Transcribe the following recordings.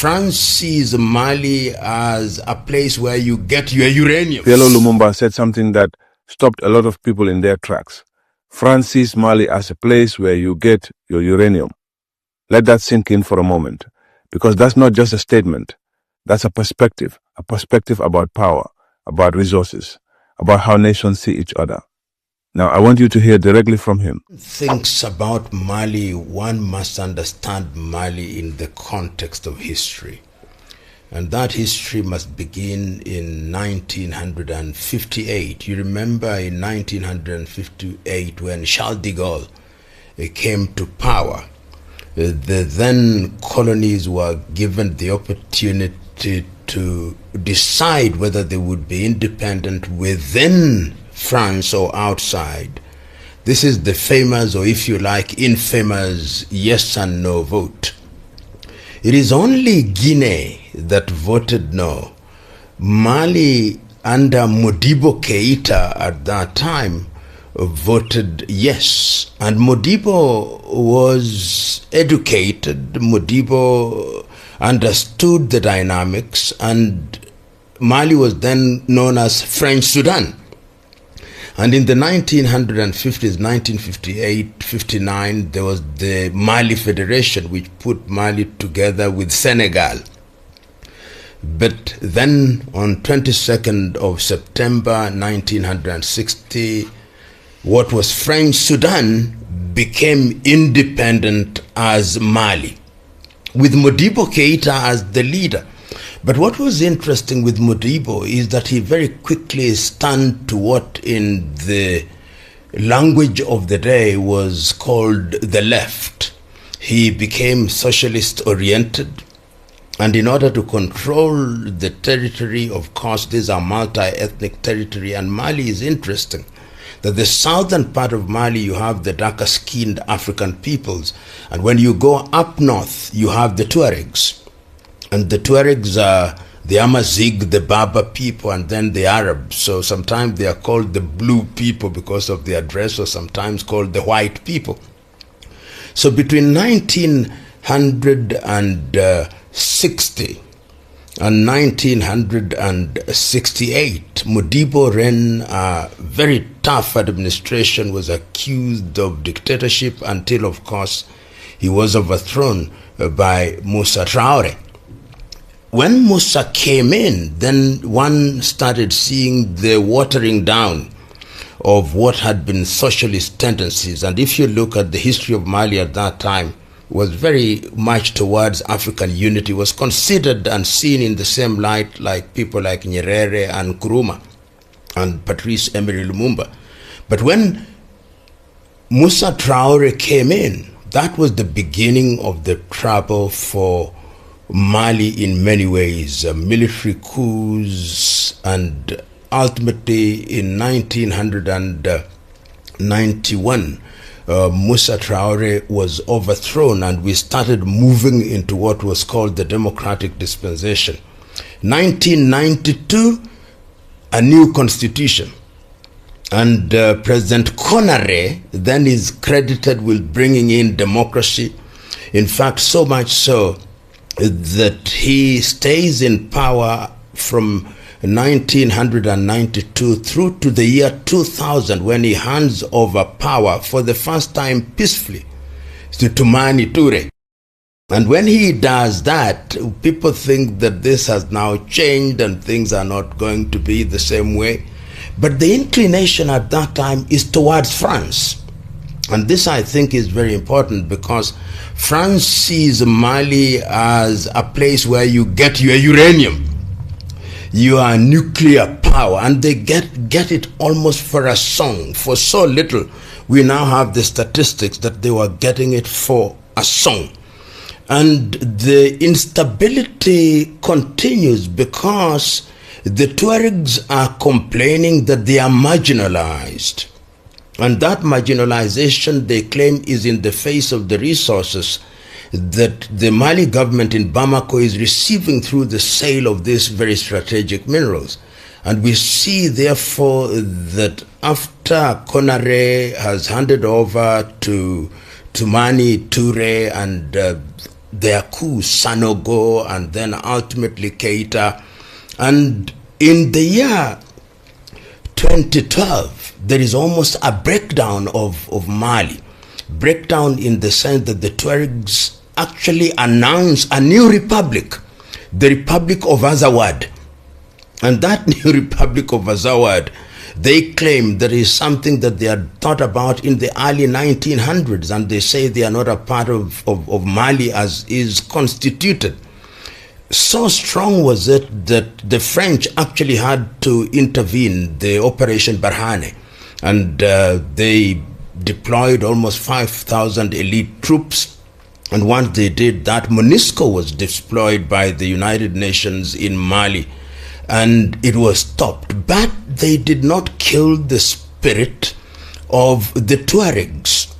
France sees Mali as a place where you get your uranium. PLO Lumumba said something that stopped a lot of people in their tracks. France sees Mali as a place where you get your uranium. Let that sink in for a moment, because that's not just a statement. That's a perspective about power, about resources, about how nations see each other. Now, I want you to hear directly from him. Thinks about Mali, one must understand Mali in the context of history. And that history must begin in 1958. You remember in 1958 when Charles de Gaulle came to power, the then colonies were given the opportunity to decide whether they would be independent within France or outside. This is the famous, or if you like, infamous yes and no vote. It is only Guinea that voted no. Mali, under Modibo Keïta at that time, voted yes. And Modibo was educated. Modibo understood the dynamics, and Mali was then known as French Sudan. And in the 1950s, 1958, 59, there was the Mali Federation, which put Mali together with Senegal. But then on 22nd of September 1960, what was French Sudan became independent as Mali, with Modibo Keïta as the leader. But what was interesting with Modibo is that he very quickly turned to what in the language of the day was called the left. He became socialist oriented, and in order to control the territory, of course, these are multi-ethnic territory, and Mali is interesting. That the southern part of Mali, you have the darker-skinned African peoples, and when you go up north, you have the Tuaregs. And the Tuaregs are the Amazigh, the Berber people, and then the Arabs. So sometimes they are called the blue people because of their dress, or sometimes called the white people. So between 1960 and 1968, Modibo ran a very tough administration, was accused of dictatorship until, of course, he was overthrown by Moussa Traoré. When Moussa came in, then one started seeing the watering down of what had been socialist tendencies. And if you look at the history of Mali at that time, it was very much towards African unity, was considered and seen in the same light like people like Nyerere and Nkrumah and Patrice Emery Lumumba. But when Moussa Traoré came in, that was the beginning of the trouble for Mali in many ways, military coups, and ultimately in 1991, Moussa Traoré was overthrown, and we started moving into what was called the democratic dispensation. 1992, a new constitution. And President Konaré then is credited with bringing in democracy. In fact, so much so that he stays in power from 1992 through to the year 2000, when he hands over power for the first time peacefully to Toumani Touré. And when he does that, people think that this has now changed and things are not going to be the same way. But the inclination at that time is towards France. And this, I think, is very important, because France sees Mali as a place where you get your uranium, your nuclear power, and they get it almost for a song. For so little, we now have the statistics that they were getting it for a song. And the instability continues because the Tuaregs are complaining that they are marginalized. And that marginalization, they claim, is in the face of the resources that the Mali government in Bamako is receiving through the sale of these very strategic minerals. And we see, therefore, that after Konaré has handed over to Toumani Touré, and their coups, Sanogo and then ultimately Keita. And in the year 2012, there is almost a breakdown of Mali. Breakdown in the sense that the Tuaregs actually announced a new republic, the Republic of Azawad. And that new Republic of Azawad, they claim there is something that they had thought about in the early 1900s, and they say they are not a part of Mali as is constituted. So strong was it that the French actually had to intervene, the Operation Barkhane, and they deployed almost 5,000 elite troops. And once they did that, MONUSCO was deployed by the United Nations in Mali, and it was stopped. But they did not kill the spirit of the Tuaregs.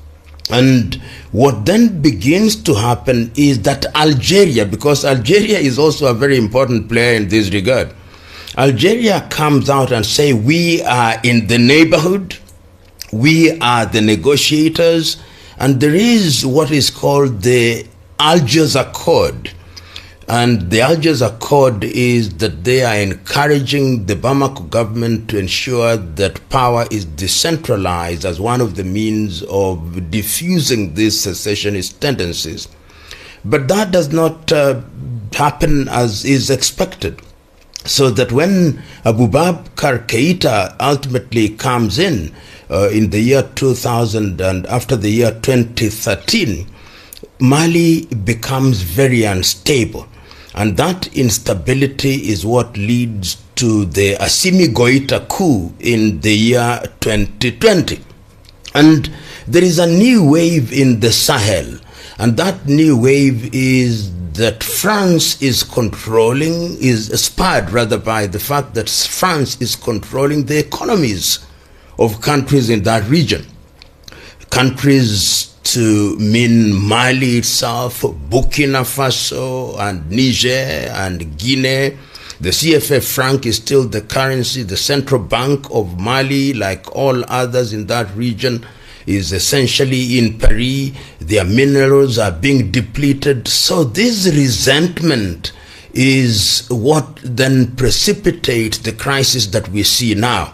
And what then begins to happen is that Algeria, because Algeria is also a very important player in this regard, Algeria comes out and say, we are in the neighborhood, we are the negotiators, and there is what is called the Algiers Accord. And the Algiers Accord is that they are encouraging the Bamako government to ensure that power is decentralized as one of the means of diffusing these secessionist tendencies. But that does not happen as is expected. So that when Abubakar Keita ultimately comes in the year 2000 and after the year 2013, Mali becomes very unstable. And that instability is what leads to the Assimi Goïta coup in the year 2020. And there is a new wave in the Sahel. And that new wave is that France is controlling, is spurred rather by the fact that France is controlling the economies of countries in that region. Countries to mean Mali itself, Burkina Faso and Niger and Guinea. The CFA franc is still the currency. The central bank of Mali, like all others in that region, is essentially in Paris. Their minerals are being depleted. So this resentment is what then precipitates the crisis that we see now.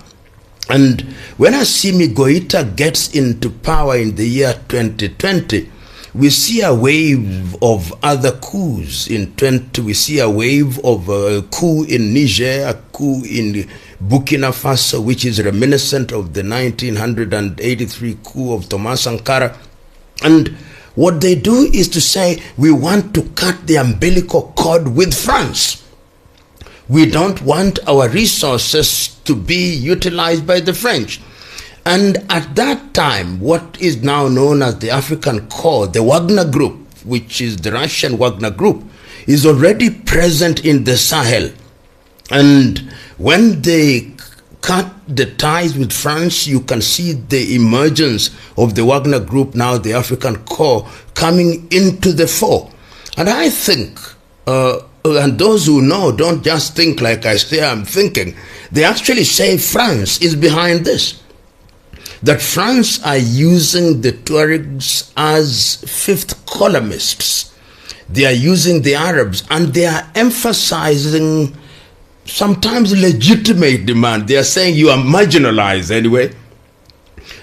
And when Assimi Goïta gets into power in the year 2020, we see a wave of other coups. We see a wave of a coup in Niger, a coup in Burkina Faso, which is reminiscent of the 1983 coup of Thomas Sankara. And what they do is to say, we want to cut the umbilical cord with France. We don't want our resources to be utilized by the French. And at that time, what is now known as the African Corps, the Wagner Group, which is the Russian Wagner Group, is already present in the Sahel. And when they cut the ties with France, you can see the emergence of the Wagner Group, now the African Corps, coming into the fore. And I think, and those who know don't just think like I say I'm thinking, they actually say France is behind this. That France are using the Tuaregs as fifth columnists. They are using the Arabs, and they are emphasizing sometimes legitimate demand. They are saying you are marginalized anyway.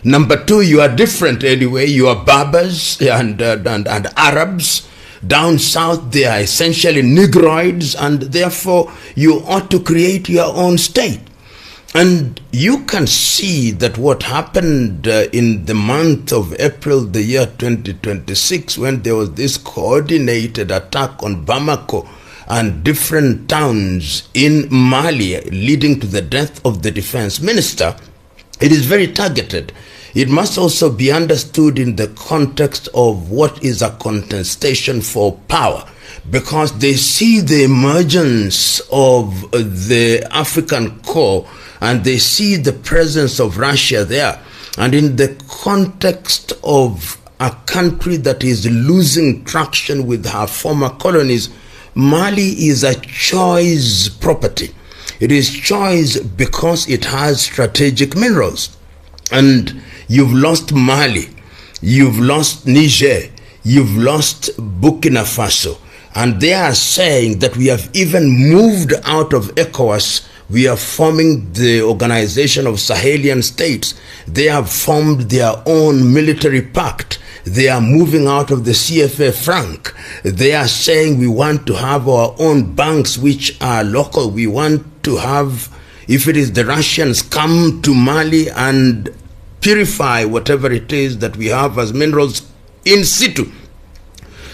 Number two, you are different anyway. You are Berbers and Arabs. Down south, they are essentially Negroids, and therefore you ought to create your own state. And you can see that what happened in the month of April, the year 2026, when there was this coordinated attack on Bamako and different towns in Mali, leading to the death of the defense minister, it is very targeted. It must also be understood in the context of what is a contestation for power, because they see the emergence of the African Corps and they see the presence of Russia there. And in the context of a country that is losing traction with her former colonies, Mali is a choice property. It is choice because it has strategic minerals. And you've lost Mali, you've lost Niger, you've lost Burkina Faso. And they are saying that we have even moved out of ECOWAS. We are forming the Organization of Sahelian States. They have formed their own military pact. They are moving out of the CFA franc. They are saying we want to have our own banks which are local. We want to have, if it is the Russians, come to Mali and purify whatever it is that we have as minerals in situ.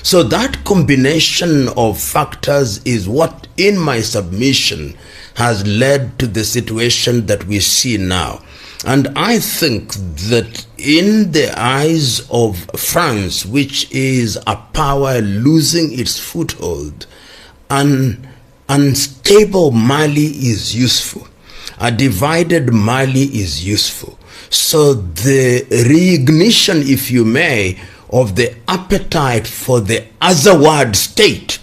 So that combination of factors is what, in my submission, has led to the situation that we see now. And I think that in the eyes of France, which is a power losing its foothold, an unstable Mali is useful. A divided Mali is useful. So the reignition, if you may, of the appetite for the Azawad state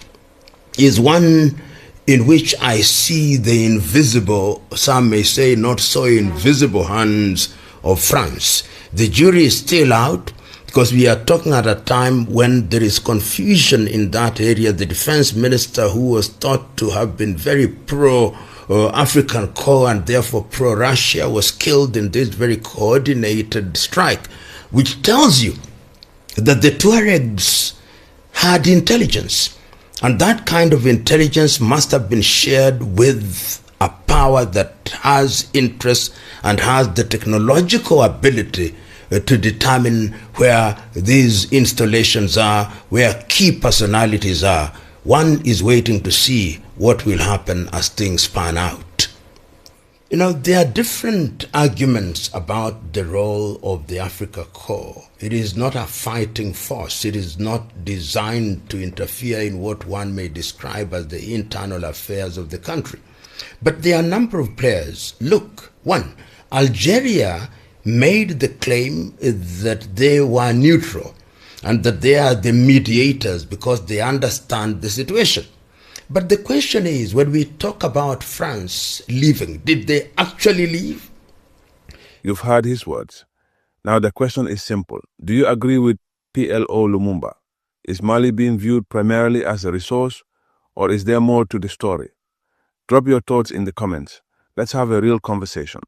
is one in which I see the invisible, some may say not so invisible, hands of France. The jury is still out, because we are talking at a time when there is confusion in that area. The defense minister, who was thought to have been very pro-African core and therefore pro-Russia, was killed in this very coordinated strike, which tells you that the Tuaregs had intelligence, and that kind of intelligence must have been shared with a power that has interest and has the technological ability to determine where these installations are, where key personalities are. One is waiting to see what will happen as things pan out. You know, there are different arguments about the role of the Africa Corps. It is not a fighting force. It is not designed to interfere in what one may describe as the internal affairs of the country. But there are a number of players. Look, one, Algeria made the claim that they were neutral and that they are the mediators because they understand the situation. But the question is, when we talk about France leaving, did they actually leave? You've heard his words. Now the question is simple. Do you agree with PLO Lumumba? Is Mali being viewed primarily as a resource, or is there more to the story? Drop your thoughts in the comments. Let's have a real conversation.